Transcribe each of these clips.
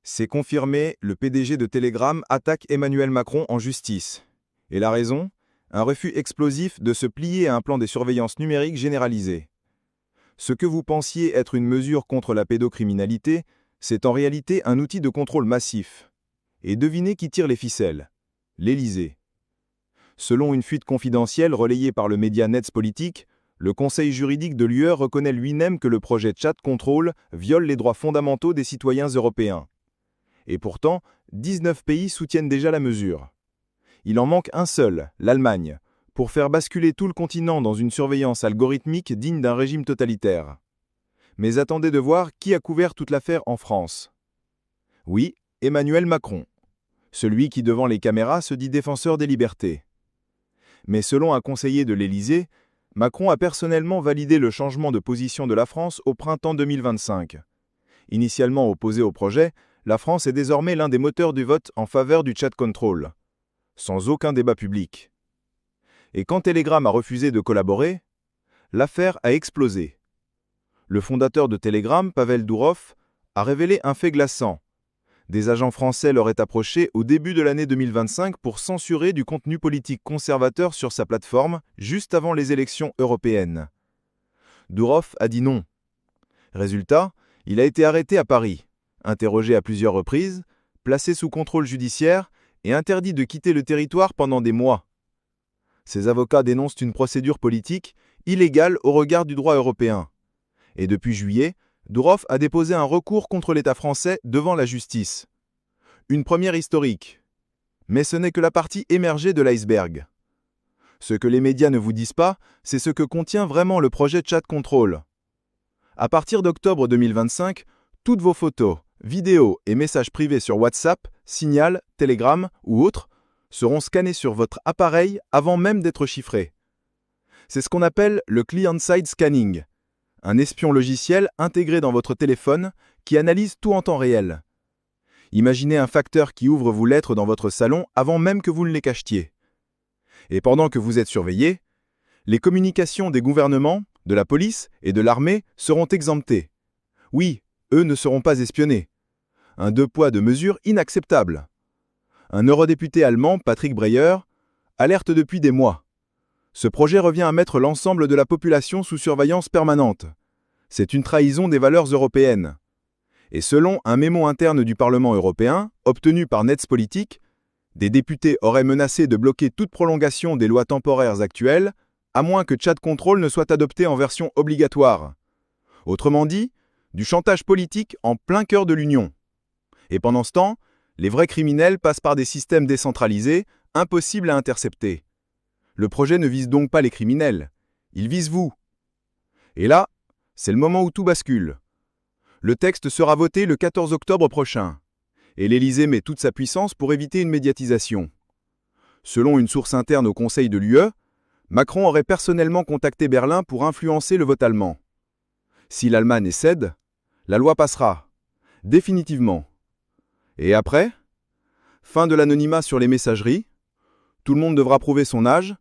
C'est confirmé, le PDG de Telegram attaque Emmanuel Macron en justice. Et la raison? Un refus explosif de se plier à un plan de surveillance numérique généralisé. Ce que vous pensiez être une mesure contre la pédocriminalité, c'est en réalité un outil de contrôle massif. Et devinez qui tire les ficelles? L'Élysée. Selon une fuite confidentielle relayée par le média Netspolitik, le Conseil juridique de l'UE reconnaît lui-même que le projet Chat Control viole les droits fondamentaux des citoyens européens. Et pourtant, 19 pays soutiennent déjà la mesure. Il en manque un seul, l'Allemagne, pour faire basculer tout le continent dans une surveillance algorithmique digne d'un régime totalitaire. Mais attendez de voir qui a couvert toute l'affaire en France. Oui, Emmanuel Macron, celui qui devant les caméras se dit défenseur des libertés. Mais selon un conseiller de l'Élysée, Macron a personnellement validé le changement de position de la France au printemps 2025. Initialement opposé au projet, la France est désormais l'un des moteurs du vote en faveur du Chat Control, sans aucun débat public. Et quand Telegram a refusé de collaborer, l'affaire a explosé. Le fondateur de Telegram, Pavel Durov, a révélé un fait glaçant. Des agents français l'auraient approché au début de l'année 2025 pour censurer du contenu politique conservateur sur sa plateforme juste avant les élections européennes. Durov a dit non. Résultat, il a été arrêté à Paris, interrogé à plusieurs reprises, placé sous contrôle judiciaire et interdit de quitter le territoire pendant des mois. Ses avocats dénoncent une procédure politique illégale au regard du droit européen. Et depuis juillet, Durov a déposé un recours contre l'État français devant la justice. Une première historique. Mais ce n'est que la partie émergée de l'iceberg. Ce que les médias ne vous disent pas, c'est ce que contient vraiment le projet Chat Control. À partir d'octobre 2025, toutes vos photos, vidéos et messages privés sur WhatsApp, Signal, Telegram ou autres seront scannés sur votre appareil avant même d'être chiffrés. C'est ce qu'on appelle le client-side scanning, un espion logiciel intégré dans votre téléphone qui analyse tout en temps réel. Imaginez un facteur qui ouvre vos lettres dans votre salon avant même que vous ne les cachetiez. Et pendant que vous êtes surveillé, les communications des gouvernements, de la police et de l'armée seront exemptées. Oui, eux ne seront pas espionnés. Un deux poids deux mesures inacceptable. Un eurodéputé allemand, Patrick Breyer, alerte depuis des mois. Ce projet revient à mettre l'ensemble de la population sous surveillance permanente. C'est une trahison des valeurs européennes. Et selon un mémo interne du Parlement européen, obtenu par Netspolitik, des députés auraient menacé de bloquer toute prolongation des lois temporaires actuelles, à moins que Chat Control ne soit adopté en version obligatoire. Autrement dit, du chantage politique en plein cœur de l'Union. Et pendant ce temps, les vrais criminels passent par des systèmes décentralisés, impossibles à intercepter. Le projet ne vise donc pas les criminels, il vise vous. Et là, c'est le moment où tout bascule. Le texte sera voté le 14 octobre prochain, et l'Élysée met toute sa puissance pour éviter une médiatisation. Selon une source interne au Conseil de l'UE, Macron aurait personnellement contacté Berlin pour influencer le vote allemand. Si l'Allemagne cède, la loi passera, définitivement. Et après? Fin de l'anonymat sur les messageries. Tout le monde devra prouver son âge.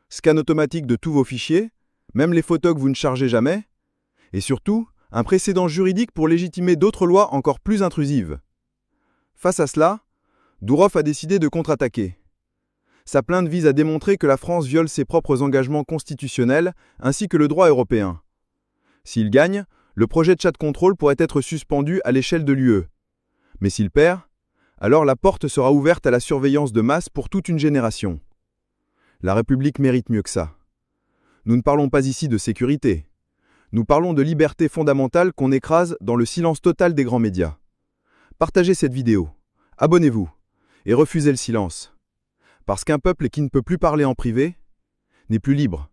Scan automatique de tous vos fichiers, même les photos que vous ne chargez jamais. Et surtout, un précédent juridique pour légitimer d'autres lois encore plus intrusives. Face à cela, Durov a décidé de contre-attaquer. Sa plainte vise à démontrer que la France viole ses propres engagements constitutionnels ainsi que le droit européen. S'il gagne, le projet de Chat Control pourrait être suspendu à l'échelle de l'UE. Mais s'il perd, alors la porte sera ouverte à la surveillance de masse pour toute une génération. La République mérite mieux que ça. Nous ne parlons pas ici de sécurité. Nous parlons de liberté fondamentale qu'on écrase dans le silence total des grands médias. Partagez cette vidéo, abonnez-vous et refusez le silence. Parce qu'un peuple qui ne peut plus parler en privé n'est plus libre.